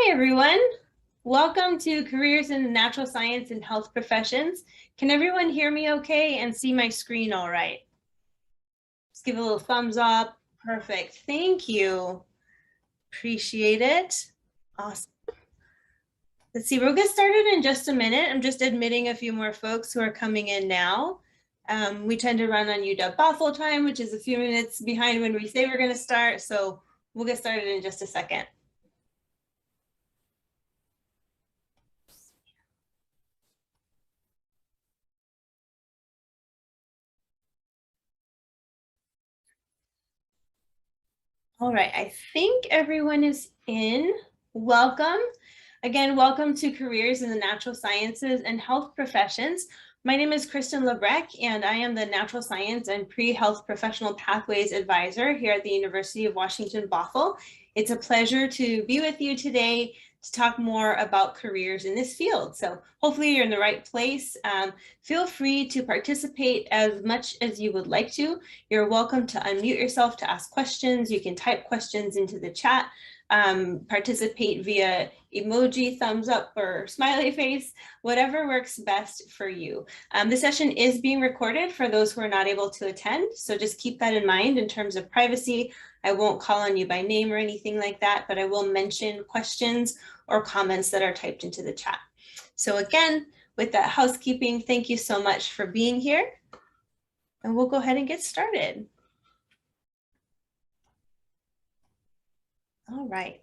Hi, everyone. Welcome to Careers in Natural Science and Health Professions. Can everyone hear me okay and see my screen all right? Just give a little thumbs up. Perfect. Thank you. Appreciate it. Awesome. Let's see, we'll get started in just a minute. I'm just admitting a few more folks who are coming in now. We tend to run on UW-Bothell time, which is a few minutes behind when we say we're going to start. So we'll get started in just a second. All right, I think everyone is in. Welcome. Again, welcome to Careers in the Natural Sciences and Health Professions. My name is Kristen Lebrecht, and I am the Natural Science and Pre-Health Professional Pathways Advisor here at the University of Washington-Bothell. It's a pleasure to be with you today to talk more about careers in this field. So hopefully you're in the right place. Feel free to participate as much as you would like to. You're welcome to unmute yourself to ask questions. You can type questions into the chat, participate via emoji, thumbs up, or smiley face, whatever works best for you. This session is being recorded for those who are not able to attend, so just keep that in mind in terms of privacy. I won't call on you by name or anything like that, but I will mention questions or comments that are typed into the chat. So again, with that housekeeping, thank you so much for being here. And we'll go ahead and get started. All right.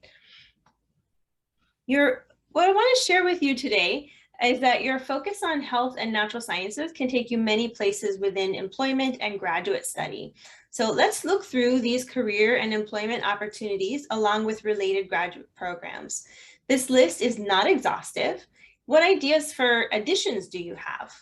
What I want to share with you today is that your focus on health and natural sciences can take you many places within employment and graduate study. So let's look through these career and employment opportunities along with related graduate programs. This list is not exhaustive. What ideas for additions do you have?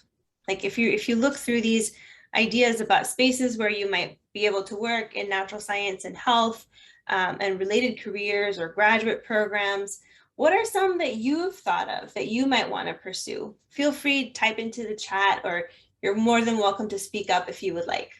Like if you look through these ideas about spaces where you might be able to work in natural science and health and related careers or graduate programs, what are some that you've thought of that you might want to pursue? Feel free to type into the chat, or you're more than welcome to speak up if you would like.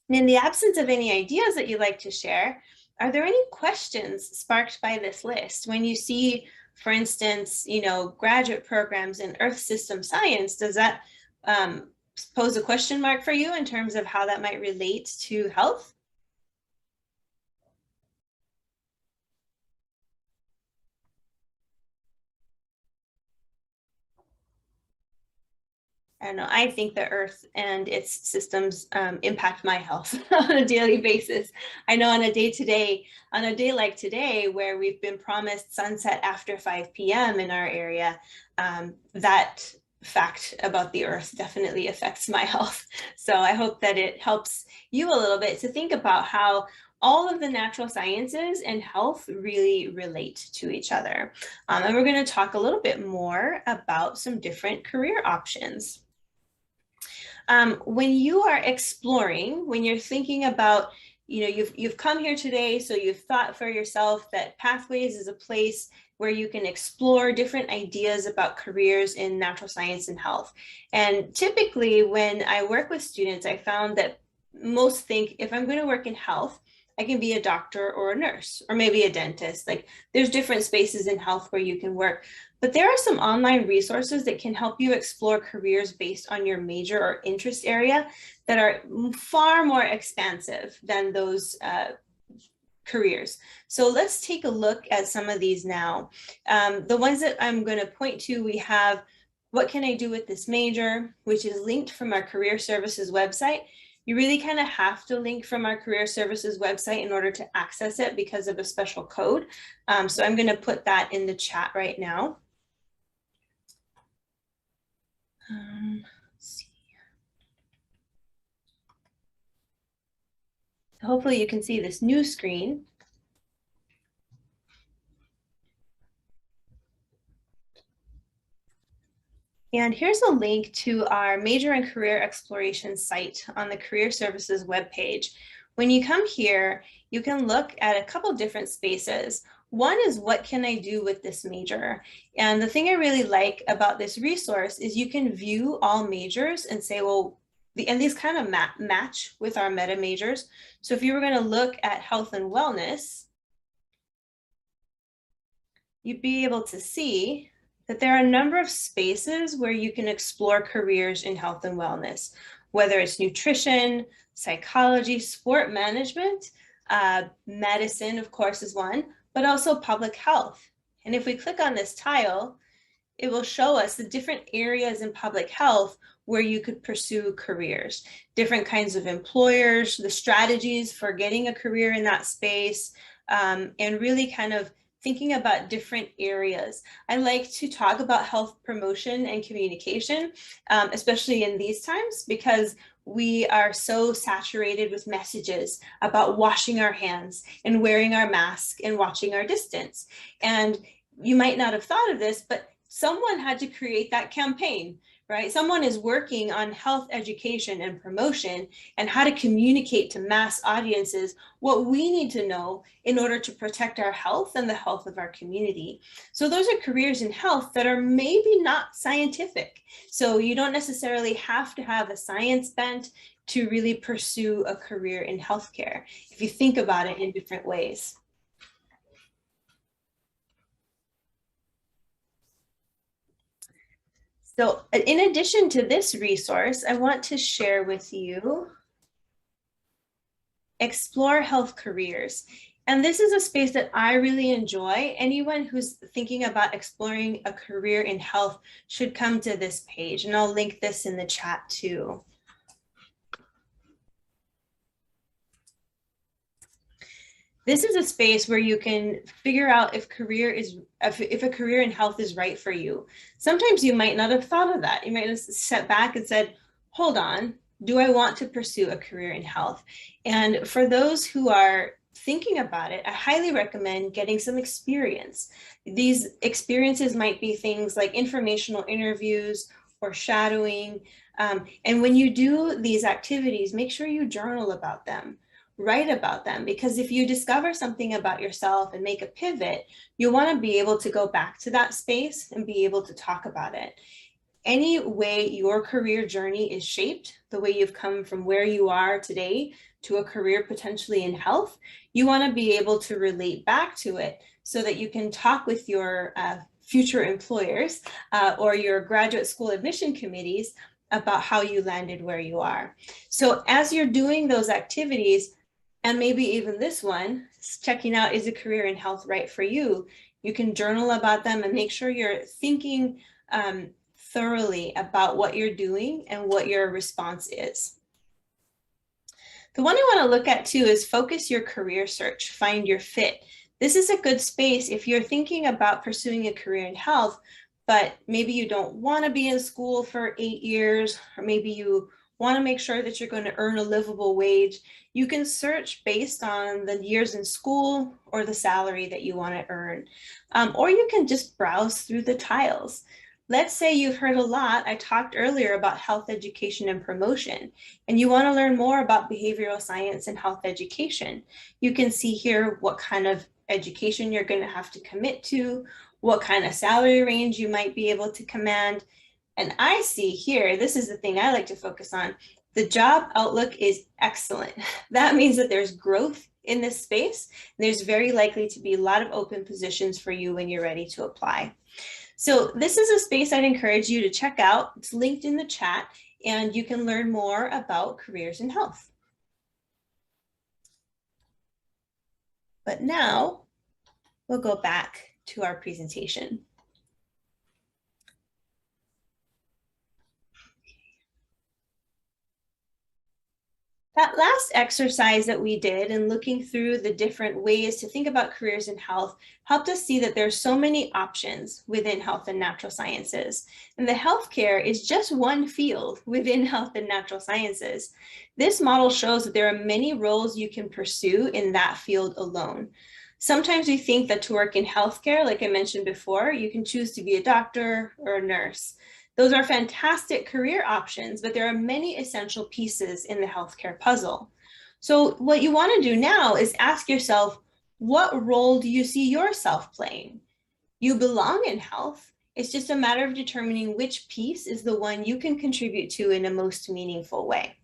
And in the absence of any ideas that you'd like to share, are there any questions sparked by this list? When you see, for instance, graduate programs in Earth System Science, does that pose a question mark for you in terms of how that might relate to health? I don't know, I think the Earth and its systems impact my health on a daily basis. I know on a day like today, where we've been promised sunset after 5 p.m. in our area, that fact about the Earth definitely affects my health. So I hope that it helps you a little bit to think about how all of the natural sciences and health really relate to each other. And we're going to talk a little bit more about some different career options. When you are exploring, when you're thinking about, you've come here today, so you've thought for yourself that Pathways is a place where you can explore different ideas about careers in natural science and health. And typically when I work with students, I found that most think if I'm going to work in health, I can be a doctor or a nurse, or maybe a dentist. Like there's different spaces in health where you can work. But there are some online resources that can help you explore careers based on your major or interest area that are far more expansive than those careers. So let's take a look at some of these now. The ones that I'm going to point to, we have what can I do with this major, which is linked from our career services website. You really kind of have to link from our career services website in order to access it because of a special code. So I'm going to put that in the chat right now. Let's see. Hopefully you can see this new screen. And here's a link to our major and career exploration site on the Career Services webpage. When you come here, you can look at a couple different spaces. One is, what can I do with this major? And the thing I really like about this resource is you can view all majors and say, well, and these kind of match with our meta majors. So if you were going to look at health and wellness, you'd be able to see that there are a number of spaces where you can explore careers in health and wellness, whether it's nutrition, psychology, sport management, medicine, of course, is one, but also public health. And if we click on this tile, it will show us the different areas in public health where you could pursue careers, different kinds of employers, the strategies for getting a career in that space, and really kind of thinking about different areas. I like to talk about health promotion and communication, especially in these times, because we are so saturated with messages about washing our hands and wearing our mask and watching our distance. And you might not have thought of this, but someone had to create that campaign, right? Someone is working on health education and promotion and how to communicate to mass audiences what we need to know in order to protect our health and the health of our community. So those are careers in health that are maybe not scientific. So you don't necessarily have to have a science bent to really pursue a career in healthcare, if you think about it in different ways. So in addition to this resource, I want to share with you Explore Health Careers. And this is a space that I really enjoy. Anyone who's thinking about exploring a career in health should come to this page, and I'll link this in the chat too. This is a space where you can figure out if a career in health is right for you. Sometimes you might not have thought of that. You might have sat back and said, hold on, do I want to pursue a career in health? And for those who are thinking about it, I highly recommend getting some experience. These experiences might be things like informational interviews or shadowing. And when you do these activities, make sure you journal about them. Write about them, because if you discover something about yourself and make a pivot, you want to be able to go back to that space and be able to talk about it. Any way your career journey is shaped, the way you've come from where you are today to a career potentially in health, you want to be able to relate back to it so that you can talk with your future employers or your graduate school admission committees about how you landed where you are. So as you're doing those activities, and maybe even this one, checking out, is a career in health right for you? You can journal about them and make sure you're thinking thoroughly about what you're doing and what your response is. The one I want to look at too is focus your career search, find your fit. This is a good space if you're thinking about pursuing a career in health, but maybe you don't want to be in school for 8 years, or maybe you want to make sure that you're going to earn a livable wage. You can search based on the years in school or the salary that you want to earn. Or you can just browse through the tiles. Let's say you've heard a lot. I talked earlier about health education and promotion, and you want to learn more about behavioral science and health education. You can see here what kind of education you're going to have to commit to, what kind of salary range you might be able to command. And I see here, this is the thing I like to focus on, the job outlook is excellent. That means that there's growth in this space. There's very likely to be a lot of open positions for you when you're ready to apply. So this is a space I'd encourage you to check out. It's linked in the chat, and you can learn more about careers in health. But now we'll go back to our presentation. That last exercise that we did in looking through the different ways to think about careers in health helped us see that there's so many options within health and natural sciences. And the healthcare is just one field within health and natural sciences. This model shows that there are many roles you can pursue in that field alone. Sometimes we think that to work in healthcare, like I mentioned before, you can choose to be a doctor or a nurse. Those are fantastic career options, but there are many essential pieces in the healthcare puzzle. So what you want to do now is ask yourself, What role do you see yourself playing? You belong in health. It's just a matter of determining which piece is the one you can contribute to in a most meaningful way.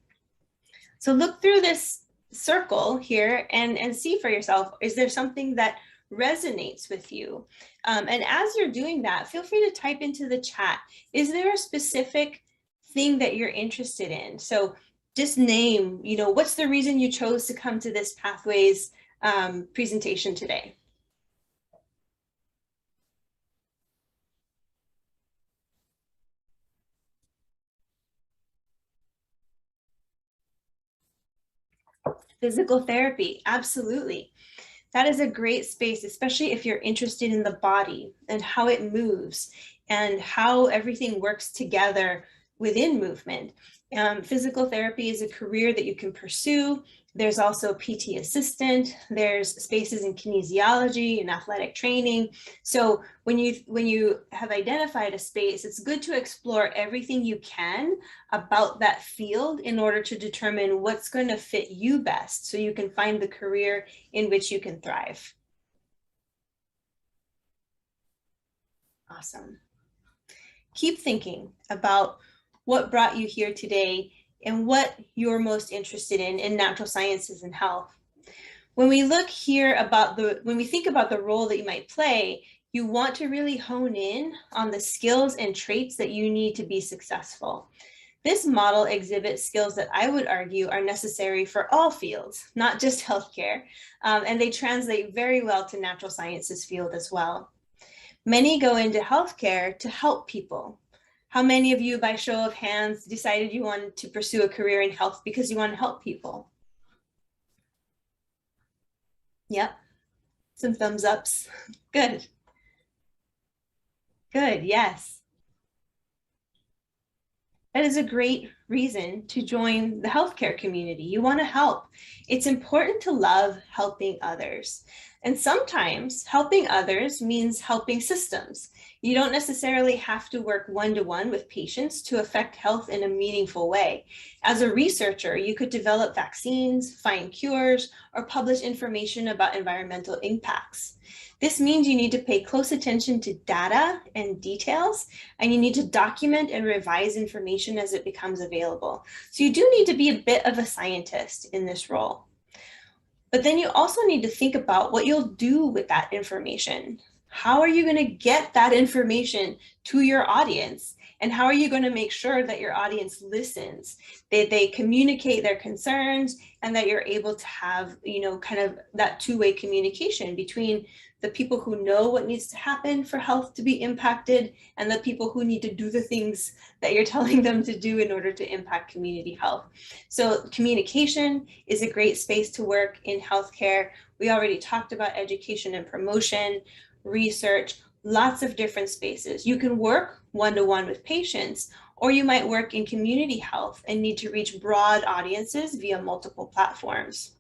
So look through this circle here and see for yourself, is there something that resonates with you? And as you're doing that, feel free to type into the chat, is there a specific thing that you're interested in? So just name, what's the reason you chose to come to this Pathways presentation today? Physical therapy, absolutely. That is a great space, especially if you're interested in the body and how it moves and how everything works together within movement. Physical therapy is a career that you can pursue. There's also PT assistant, there's spaces in kinesiology and athletic training. So when you have identified a space, it's good to explore everything you can about that field in order to determine what's going to fit you best so you can find the career in which you can thrive. Awesome. Keep thinking about what brought you here today and what you're most interested in natural sciences and health. When we look here when we think about the role that you might play, you want to really hone in on the skills and traits that you need to be successful. This model exhibits skills that I would argue are necessary for all fields, not just healthcare, and they translate very well to natural sciences field as well. Many go into healthcare to help people. How many of you, by show of hands, decided you wanted to pursue a career in health because you want to help people? Yep, some thumbs ups. Good. Good, yes. That is a great reason to join the healthcare community. You want to help. It's important to love helping others. And sometimes helping others means helping systems. You don't necessarily have to work one-to-one with patients to affect health in a meaningful way. As a researcher, you could develop vaccines, find cures, or publish information about environmental impacts. This means you need to pay close attention to data and details, and you need to document and revise information as it becomes available. So you do need to be a bit of a scientist in this role. But then you also need to think about what you'll do with that information. How are you going to get that information to your audience? And how are you going to make sure that your audience listens, that they communicate their concerns, and that you're able to have, kind of that two-way communication between the people who know what needs to happen for health to be impacted and the people who need to do the things that you're telling them to do in order to impact community health. So communication is a great space to work in healthcare. We already talked about education and promotion, research, lots of different spaces. You can work one-to-one with patients, or you might work in community health and need to reach broad audiences via multiple platforms.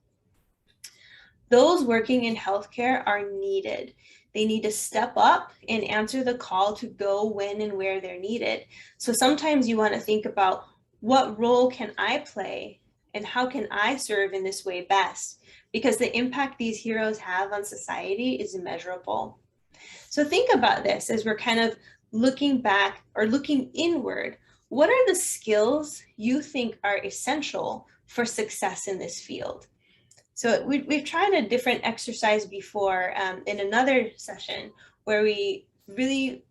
Those working in healthcare are needed. They need to step up and answer the call to go when and where they're needed. So sometimes you want to think about, what role can I play and how can I serve in this way best? Because the impact these heroes have on society is immeasurable. So think about this as we're kind of looking back or looking inward. What are the skills you think are essential for success in this field? So we've tried a different exercise before in another session where we really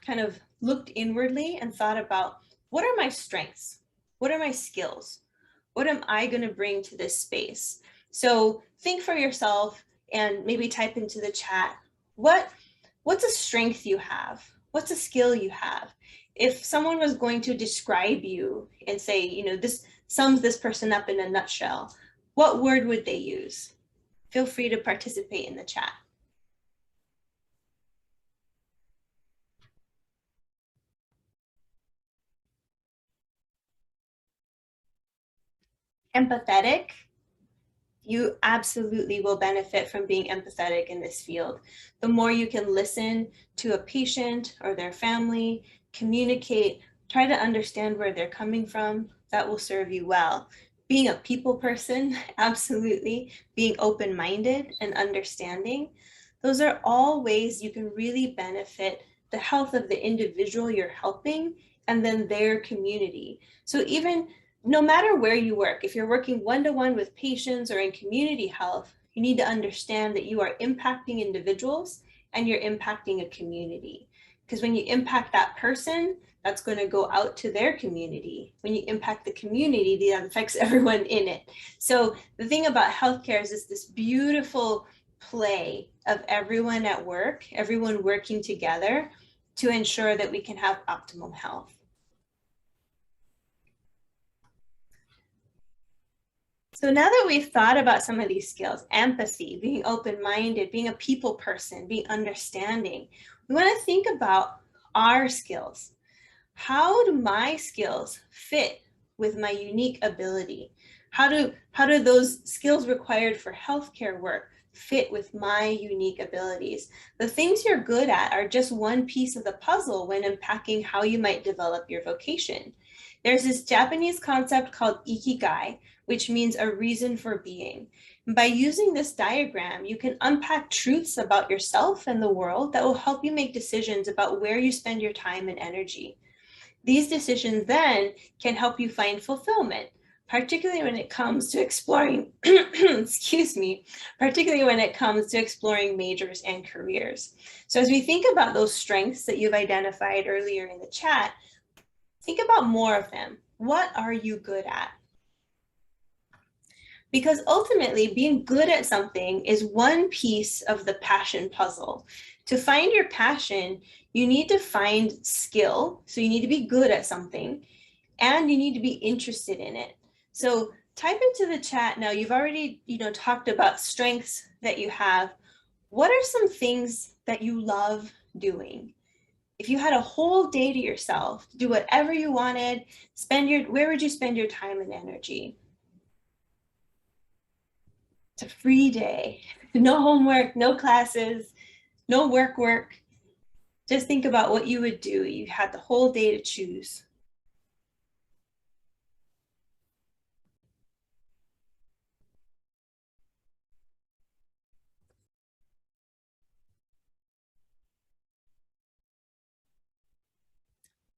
kind of looked inwardly and thought about, what are my strengths? What are my skills? What am I going to bring to this space? So think for yourself and maybe type into the chat, what's a strength you have? What's a skill you have? If someone was going to describe you and say, this sums this person up in a nutshell, what word would they use? Feel free to participate in the chat. Empathetic. You absolutely will benefit from being empathetic in this field. The more you can listen to a patient or their family, communicate, try to understand where they're coming from, that will serve you well. Being a people person, absolutely. Being open-minded and understanding. Those are all ways you can really benefit the health of the individual you're helping and then their community. So even no matter where you work, if you're working one-to-one with patients or in community health, you need to understand that you are impacting individuals and you're impacting a community. Because when you impact that person, that's going to go out to their community. When you impact the community, that affects everyone in it. So the thing about healthcare is this beautiful play of everyone at work, everyone working together to ensure that we can have optimum health. So now that we've thought about some of these skills, empathy, being open-minded, being a people person, being understanding, we want to think about our skills. How do my skills fit with my unique ability? How do those skills required for healthcare work fit with my unique abilities? The things you're good at are just one piece of the puzzle when unpacking how you might develop your vocation. There's this Japanese concept called ikigai, which means a reason for being. And by using this diagram, you can unpack truths about yourself and the world that will help you make decisions about where you spend your time and energy. These decisions then can help you find fulfillment, particularly when it comes to exploring, excuse me, particularly when it comes to exploring majors and careers. So as we think about those strengths that you've identified earlier in the chat, think about more of them. What are you good at? Because ultimately, being good at something is one piece of the passion puzzle. To find your passion, you need to find skill. So you need to be good at something and you need to be interested in it. So type into the chat now, you've already talked about strengths that you have. What are some things that you love doing? If you had a whole day to yourself, do whatever you wanted, where would you spend your time and energy? It's a free day, no homework, no classes, no work. Just think about what you would do. You had the whole day to choose.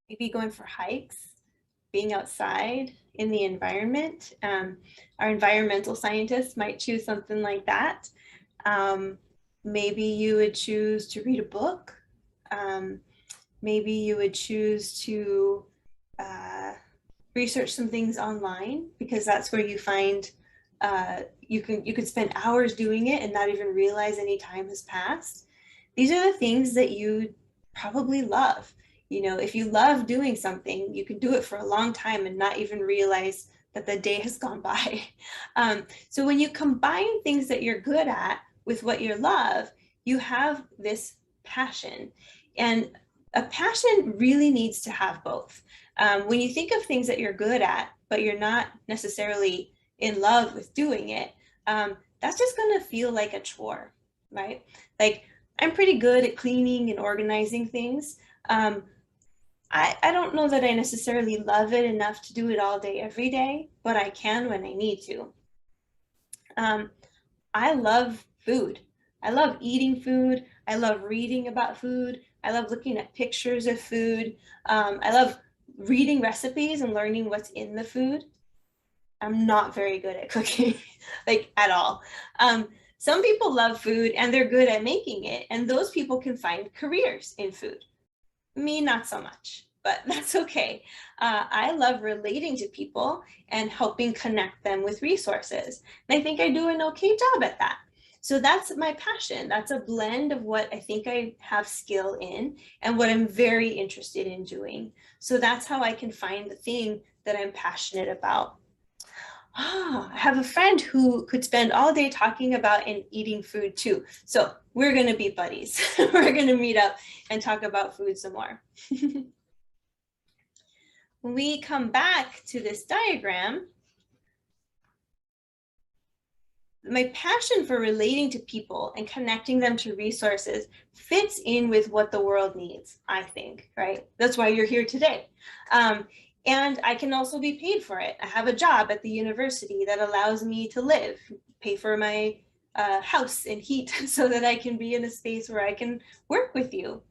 Maybe going for hikes, being outside in the environment. Our environmental scientists might choose something like that. Maybe you would choose to read a book. Maybe you would choose to research some things online, because that's where you find you could spend hours doing it and not even realize any time has passed. These are the things that you probably love. If you love doing something, you can do it for a long time and not even realize that the day has gone by. So when you combine things that you're good at with what you love, you have this passion. And a passion really needs to have both. When you think of things that you're good at, but you're not necessarily in love with doing it, that's just going to feel like a chore, right? Like, I'm pretty good at cleaning and organizing things. I don't know that I necessarily love it enough to do it all day, every day, but I can when I need to. I love food. I love eating food. I love reading about food. I love looking at pictures of food. I love reading recipes and learning what's in the food. I'm not very good at cooking, like at all. Some people love food and they're good at making it, and those people can find careers in food. Me, not so much, but that's okay. I love relating to people and helping connect them with resources. And I think I do an okay job at that. So that's my passion. That's a blend of what I think I have skill in and what I'm very interested in doing. So that's how I can find the thing that I'm passionate about. I have a friend who could spend all day talking about and eating food too. So we're going to be buddies. We're going to meet up and talk about food some more. When we come back to this diagram, my passion for relating to people and connecting them to resources fits in with what the world needs, I think, right? That's why you're here today. And I can also be paid for it. I have a job at the university that allows me to live, pay for my house and heat so that I can be in a space where I can work with you.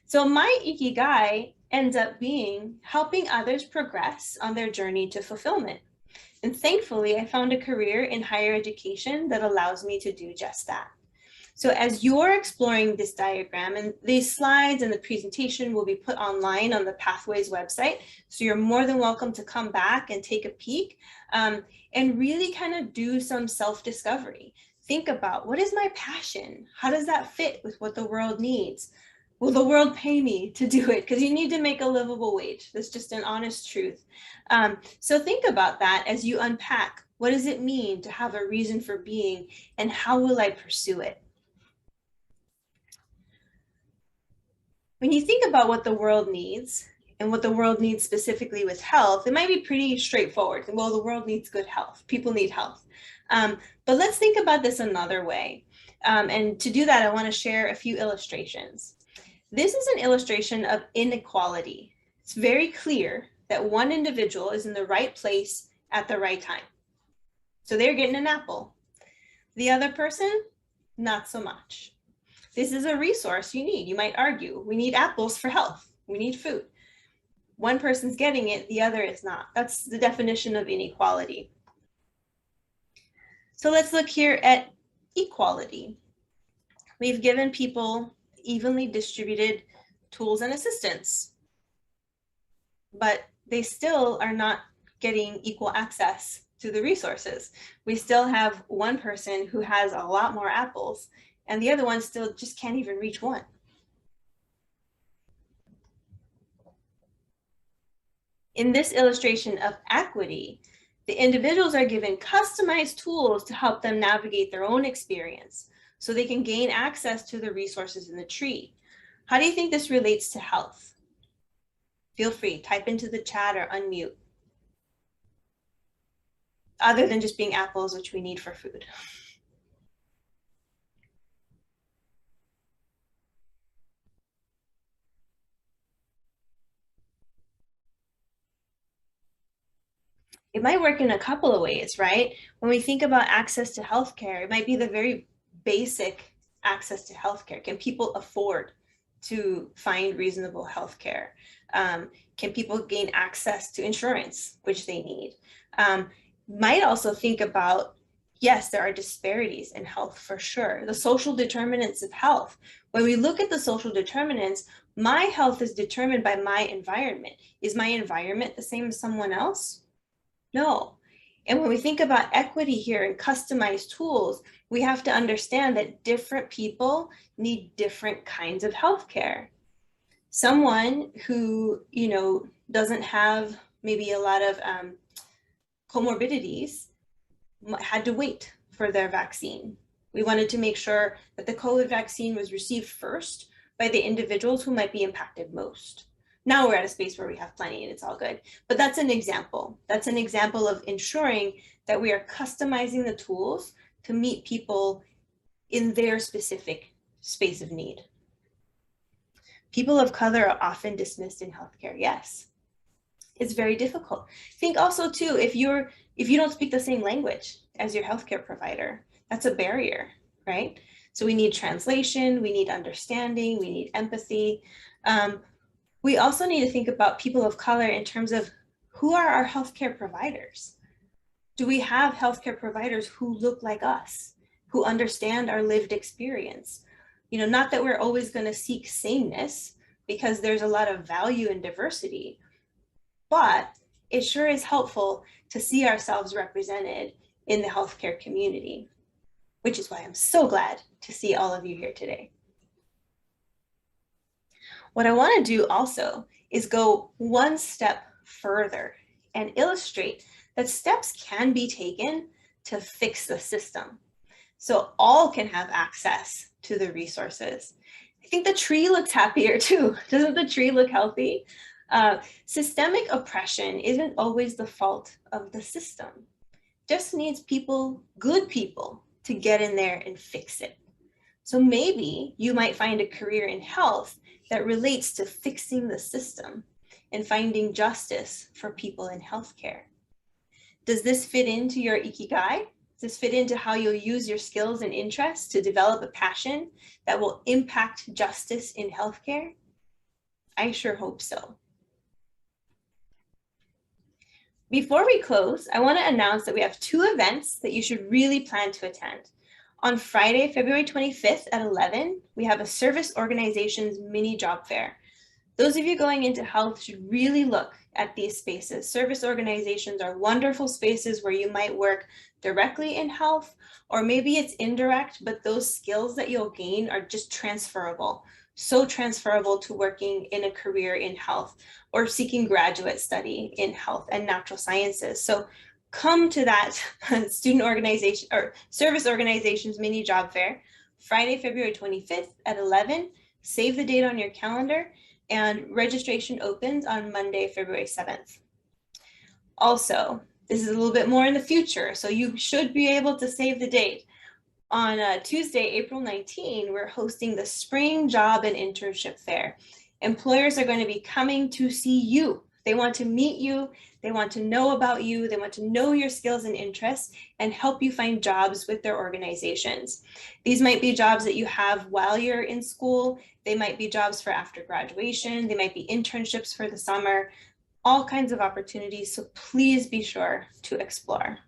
So my ikigai ends up being helping others progress on their journey to fulfillment. And thankfully, I found a career in higher education that allows me to do just that. So as you're exploring this diagram, and these slides and the presentation will be put online on the Pathways website, so you're more than welcome to come back and take a peek and really kind of do some self-discovery. Think about, what is my passion? How does that fit with what the world needs? Will the world pay me to do it? Because you need to make a livable wage. That's just an honest truth. So think about that as you unpack, what does it mean to have a reason for being, and how will I pursue it? When you think about what the world needs and what the world needs specifically with health, it might be pretty straightforward. Well, the world needs good health. People need health. But let's think about this another way. And to do that, I want to share a few illustrations. This is an illustration of inequality. It's very clear that one individual is in the right place at the right time. So they're getting an apple. The other person, not so much. This is a resource you need. You might argue, we need apples for health. We need food. One person's getting it, the other is not. That's the definition of inequality. So let's look here at equality. We've given people evenly distributed tools and assistance, but they still are not getting equal access to the resources. We still have one person who has a lot more apples, and the other one still just can't even reach one. In this illustration of equity, the individuals are given customized tools to help them navigate their own experience so they can gain access to the resources in the tree. How do you think this relates to health? Feel free, type into the chat or unmute. Other than just being apples, which we need for food. It might work in a couple of ways, right? When we think about access to healthcare, it might be the very basic access to healthcare. Can people afford to find reasonable healthcare? Can people gain access to insurance, which they need? Might also think about, yes, there are disparities in health for sure. The social determinants of health. When we look at the social determinants, my health is determined by my environment. Is my environment the same as someone else? No. And when we think about equity here and customized tools, we have to understand that different people need different kinds of healthcare. Someone who, doesn't have maybe a lot of comorbidities had to wait for their vaccine. We wanted to make sure that the COVID vaccine was received first by the individuals who might be impacted most. Now we're at a space where we have plenty and it's all good. But that's an example. That's an example of ensuring that we are customizing the tools to meet people in their specific space of need. People of color are often dismissed in healthcare. Yes, it's very difficult. Think also too, if you don't speak the same language as your healthcare provider, that's a barrier, right? So we need translation, we need understanding, we need empathy. We also need to think about people of color in terms of who are our healthcare providers? Do we have healthcare providers who look like us, who understand our lived experience? Not that we're always going to seek sameness, because there's a lot of value in diversity, but it sure is helpful to see ourselves represented in the healthcare community, which is why I'm so glad to see all of you here today. What I want to do also is go one step further and illustrate that steps can be taken to fix the system so all can have access to the resources. I think the tree looks happier too. Doesn't the tree look healthy? Systemic oppression isn't always the fault of the system. It just needs people, good people, to get in there and fix it. So maybe you might find a career in health that relates to fixing the system and finding justice for people in healthcare. Does this fit into your ikigai? Does this fit into how you'll use your skills and interests to develop a passion that will impact justice in healthcare? I sure hope so. Before we close, I want to announce that we have 2 events that you should really plan to attend. On Friday, February 25th at 11, we have a service organizations mini job fair. Those of you going into health should really look at these spaces. Service organizations are wonderful spaces where you might work directly in health, or maybe it's indirect, but those skills that you'll gain are just transferable. So transferable to working in a career in health or seeking graduate study in health and natural sciences. So come to that student organization or service organizations mini job fair, Friday, February 25th at 11. Save the date on your calendar, and registration opens on Monday, February 7th. Also, this is a little bit more in the future, so you should be able to save the date. On Tuesday, April 19, we're hosting the Spring Job and Internship Fair. Employers are going to be coming to see you. They want to meet you. They want to know about you. They want to know your skills and interests and help you find jobs with their organizations. These might be jobs that you have while you're in school. They might be jobs for after graduation. They might be internships for the summer, all kinds of opportunities. So please be sure to explore.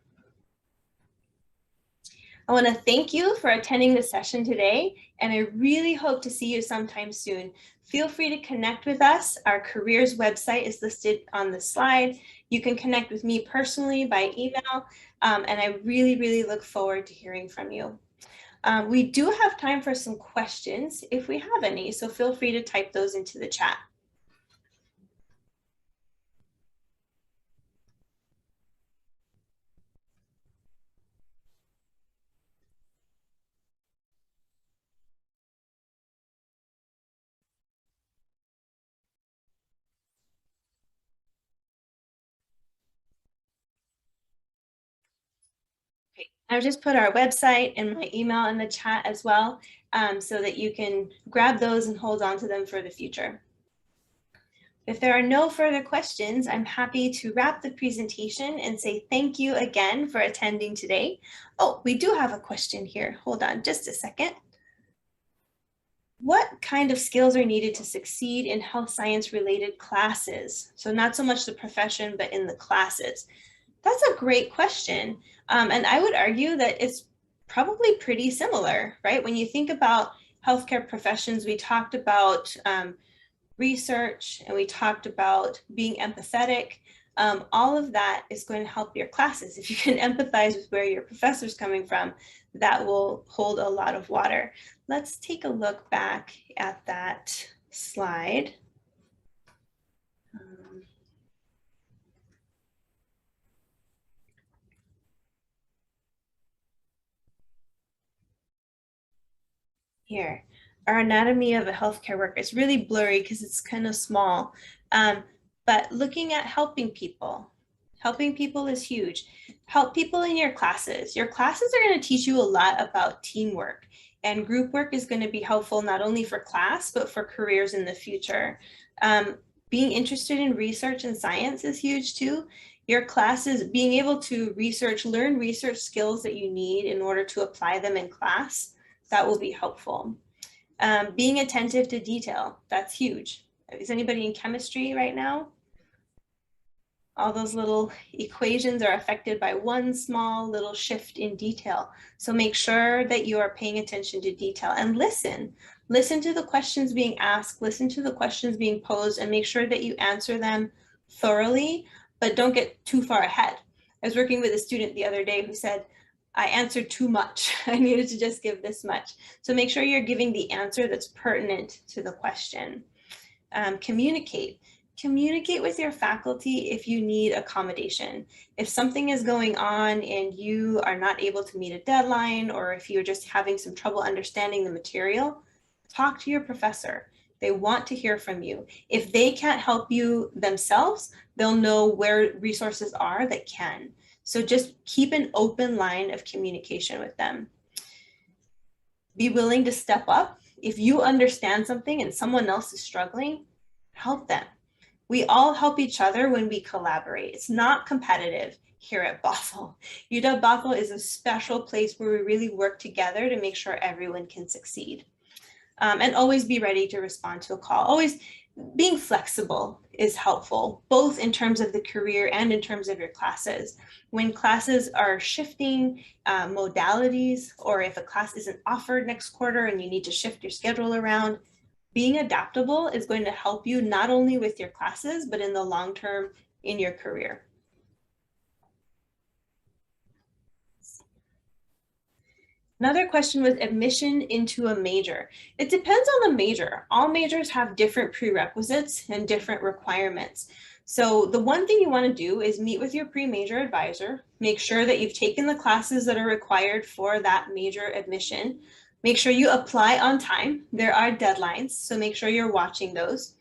I want to thank you for attending the session today, and I really hope to see you sometime soon. Feel free to connect with us. Our careers website is listed on the slide. You can connect with me personally by email, and I really, really look forward to hearing from you. We do have time for some questions if we have any, so feel free to type those into the chat. I've just put our website and my email in the chat as well, so that you can grab those and hold on to them for the future. If there are no further questions, I'm happy to wrap the presentation and say thank you again for attending today. Oh, we do have a question here. Hold on just a second. What kind of skills are needed to succeed in health science related classes? So not so much the profession, but in the classes. That's a great question. And I would argue that it's probably pretty similar, right? When you think about healthcare professions, we talked about research and we talked about being empathetic. All of that is going to help your classes. If you can empathize with where your professor's coming from, that will hold a lot of water. Let's take a look back at that slide. Here, our anatomy of a healthcare worker. It's really blurry because it's kind of small, but looking at helping people is huge. Help people in your classes. Your classes are going to teach you a lot about teamwork, and group work is going to be helpful not only for class, but for careers in the future. Being interested in research and science is huge too. Your classes, being able to learn research skills that you need in order to apply them in class, that will be helpful. Being attentive to detail, that's huge. Is anybody in chemistry right now? All those little equations are affected by one small little shift in detail. So make sure that you are paying attention to detail and listen. Listen to the questions being asked, listen to the questions being posed, and make sure that you answer them thoroughly, but don't get too far ahead. I was working with a student the other day who said, I answered too much. I needed to just give this much. So make sure you're giving the answer that's pertinent to the question. Communicate with your faculty if you need accommodation. If something is going on and you are not able to meet a deadline, or if you're just having some trouble understanding the material, talk to your professor. They want to hear from you. If they can't help you themselves, they'll know where resources are that can. So just keep an open line of communication with them. Be willing to step up. If you understand something and someone else is struggling, help them. We all help each other when we collaborate. It's not competitive here at Bothell. UW Bothell is a special place where we really work together to make sure everyone can succeed. And always be ready to respond to a call. Always being flexible is helpful, both in terms of the career and in terms of your classes. When classes are shifting modalities, or if a class isn't offered next quarter and you need to shift your schedule around, being adaptable is going to help you not only with your classes, but in the long term in your career. Another question was admission into a major. It depends on the major. All majors have different prerequisites and different requirements. So the one thing you want to do is meet with your pre-major advisor, make sure that you've taken the classes that are required for that major admission. Make sure you apply on time. There are deadlines, so make sure you're watching those.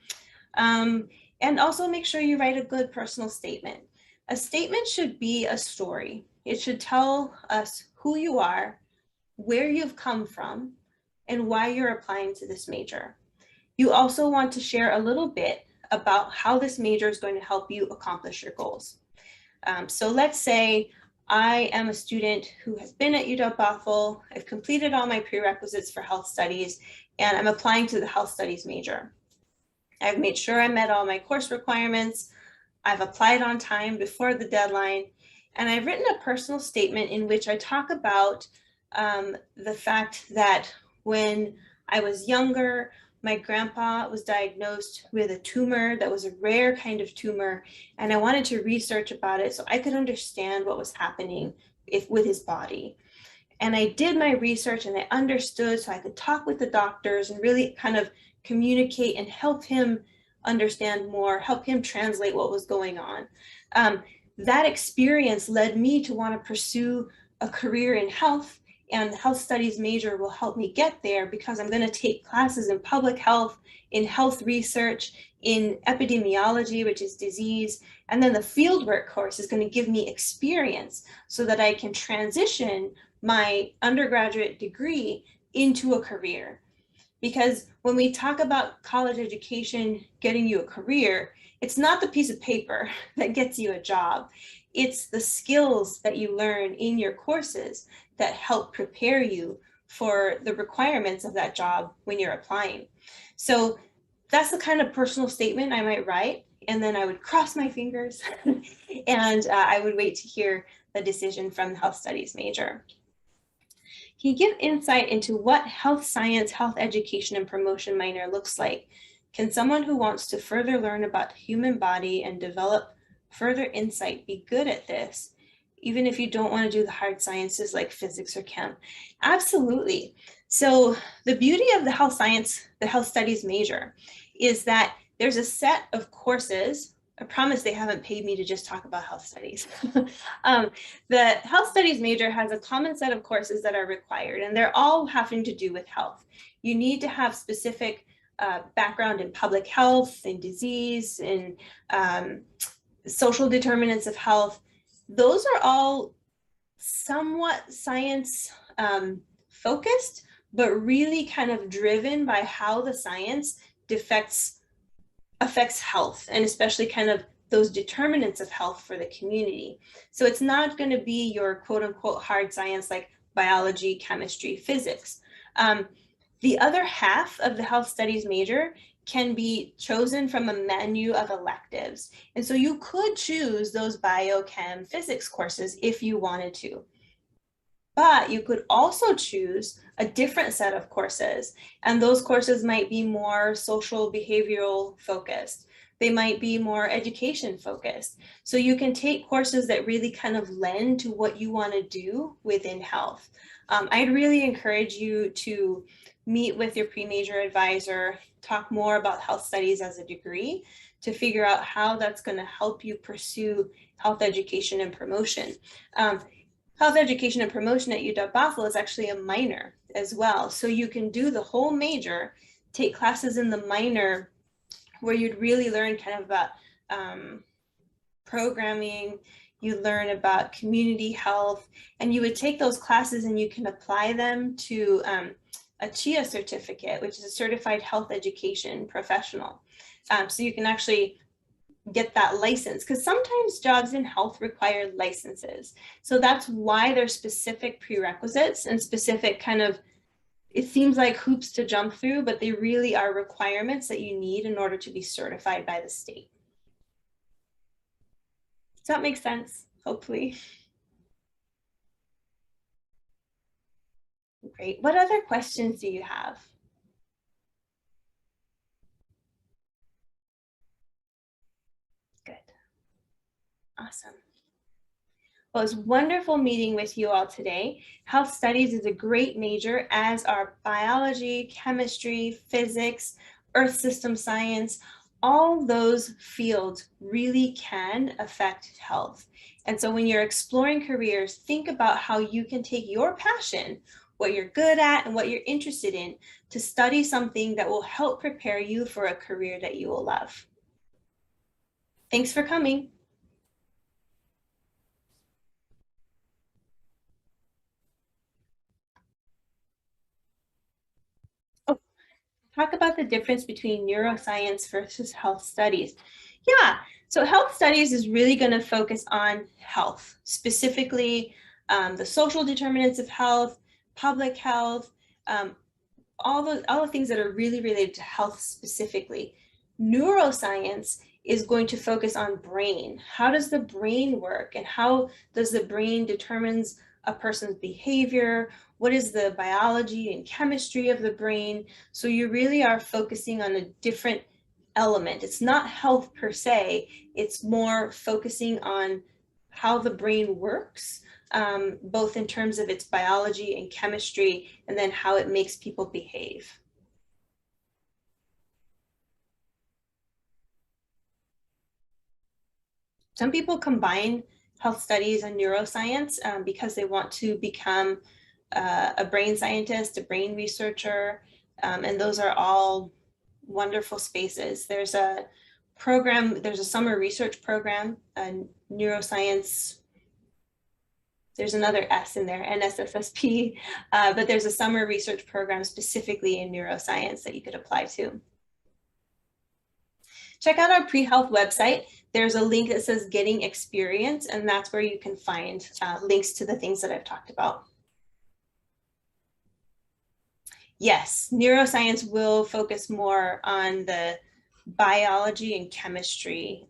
And also make sure you write a good personal statement. A statement should be a story. It should tell us who you are, where you've come from, and why you're applying to this major. You also want to share a little bit about how this major is going to help you accomplish your goals. So let's say I am a student who has been at UW Bothell. I've completed all my prerequisites for health studies, and I'm applying to the health studies major. I've made sure I met all my course requirements. I've applied on time before the deadline, and I've written a personal statement in which I talk about the fact that when I was younger, my grandpa was diagnosed with a tumor that was a rare kind of tumor, and I wanted to research about it so I could understand what was happening with his body. And I did my research and I understood, so I could talk with the doctors and really kind of communicate and help him understand more, help him translate what was going on. That experience led me to want to pursue a career in health, and the health studies major will help me get there because I'm going to take classes in public health, in health research, in epidemiology, which is disease, and then the fieldwork course is going to give me experience so that I can transition my undergraduate degree into a career. Because when we talk about college education getting you a career, it's not the piece of paper that gets you a job. It's the skills that you learn in your courses that help prepare you for the requirements of that job when you're applying. So that's the kind of personal statement I might write, and then I would cross my fingers and I would wait to hear the decision from the health studies major. Can you give insight into what health science, health education, and promotion minor looks like? Can someone who wants to further learn about the human body and develop further insight be good at this, even if you don't want to do the hard sciences like physics or chem? Absolutely. So the beauty of the health science, the health studies major, is that there's a set of courses. I promise they haven't paid me to just talk about health studies. The health studies major has a common set of courses that are required, and they're all having to do with health. You need to have specific background in public health, in disease, in social determinants of health. Those are all somewhat science focused, but really kind of driven by how the science affects health, and especially kind of those determinants of health for the community. So it's not going to be your quote unquote hard science like biology, chemistry, physics. The other half of the health studies major can be chosen from a menu of electives. And so you could choose those biochem physics courses if you wanted to. But you could also choose a different set of courses, and those courses might be more social behavioral focused. They might be more education focused. So you can take courses that really kind of lend to what you want to do within health. I'd really encourage you to meet with your pre-major advisor, talk more about health studies as a degree to figure out how that's going to help you pursue health education and promotion. Health education and promotion at UW Bothell is actually a minor as well. So you can do the whole major, take classes in the minor where you'd really learn kind of about programming, you learn about community health, and you would take those classes and you can apply them to a CHEA certificate, which is a certified health education professional. So you can actually get that license, because sometimes jobs in health require licenses. So that's why there's specific prerequisites and specific kind of, it seems like hoops to jump through, but they really are requirements that you need in order to be certified by the state. Does that make sense? Hopefully. Great. What other questions do you have? Good. Awesome. Well, it's wonderful meeting with you all today. Health studies is a great major, as are biology, chemistry, physics, earth system science. All those fields really can affect health. And so when you're exploring careers, think about how you can take your passion, what you're good at and what you're interested in, to study something that will help prepare you for a career that you will love. Thanks for coming. Talk about the difference between neuroscience versus health studies. Yeah, so health studies is really going to focus on health, specifically the social determinants of health, public health, all the things that are really related to health specifically. Neuroscience is going to focus on brain. How does the brain work, and how does the brain determines a person's behavior? What is the biology and chemistry of the brain? So you really are focusing on a different element. It's not health per se, it's more focusing on how the brain works, both in terms of its biology and chemistry, and then how it makes people behave. Some people combine health studies and neuroscience because they want to become a brain scientist, a brain researcher, and those are all wonderful spaces. There's a program, there's a summer research program, neuroscience, there's another S in there, NSSSP, but there's a summer research program specifically in neuroscience that you could apply to. Check out our pre-health website. There's a link that says Getting Experience, and that's where you can find links to the things that I've talked about. Yes, neuroscience will focus more on the biology and chemistry.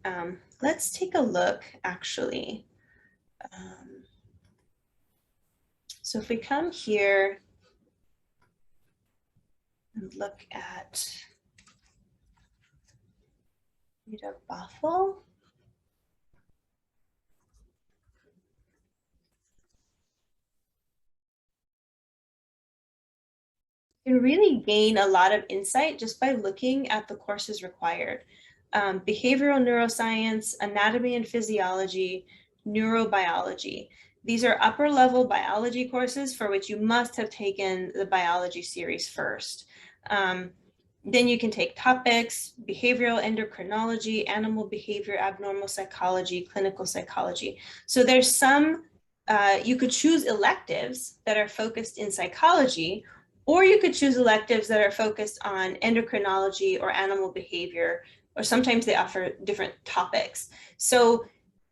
Let's take a look, actually. So if we come here and look at Rita Bothell. You can really gain a lot of insight just by looking at the courses required. Behavioral neuroscience, anatomy and physiology, neurobiology. These are upper level biology courses for which you must have taken the biology series first. Then you can take topics, behavioral endocrinology, animal behavior, abnormal psychology, clinical psychology. So there's some, you could choose electives that are focused in psychology, or you could choose electives that are focused on endocrinology or animal behavior, or sometimes they offer different topics. So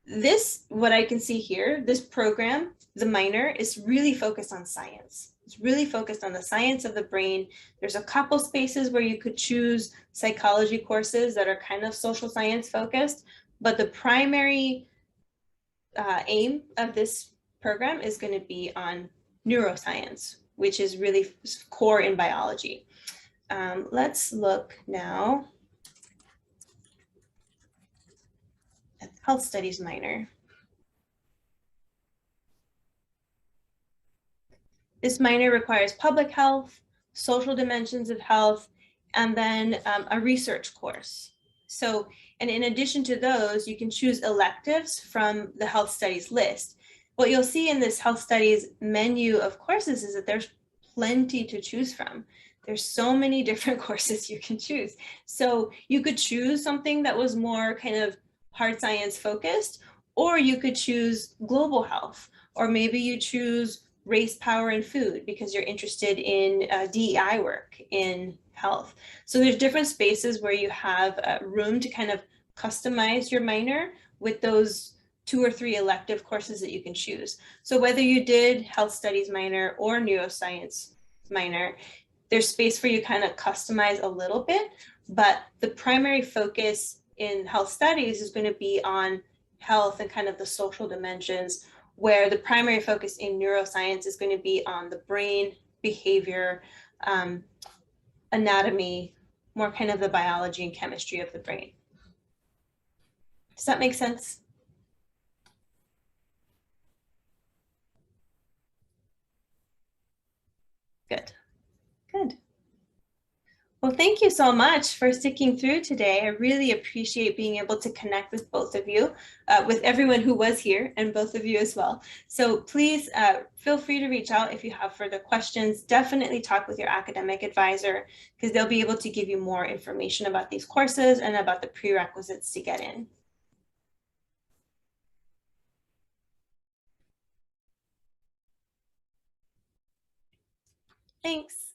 this, what I can see here, this program, the minor, is really focused on science. It's really focused on the science of the brain. There's a couple spaces where you could choose psychology courses that are kind of social science focused, but the primary aim of this program is going to be on neuroscience, which is really core in biology. Let's look now at the health studies minor. This minor requires public health, social dimensions of health, and then a research course. So, and in addition to those, you can choose electives from the health studies list. What you'll see in this health studies menu of courses is that there's plenty to choose from. There's so many different courses you can choose. So you could choose something that was more kind of hard science focused, or you could choose global health, or maybe you choose race, power, and food because you're interested in DEI work in health. So there's different spaces where you have room to kind of customize your minor with those 2 or 3 elective courses that you can choose. So whether you did health studies minor or neuroscience minor, there's space for you to kind of customize a little bit, but the primary focus in health studies is going to be on health and kind of the social dimensions, where the primary focus in neuroscience is going to be on the brain, behavior, anatomy, more kind of the biology and chemistry of the brain. Does that make sense? Good, good. Well, thank you so much for sticking through today. I really appreciate being able to connect with both of you, with everyone who was here and both of you as well. So please feel free to reach out if you have further questions. Definitely talk with your academic advisor, because they'll be able to give you more information about these courses and about the prerequisites to get in. Thanks.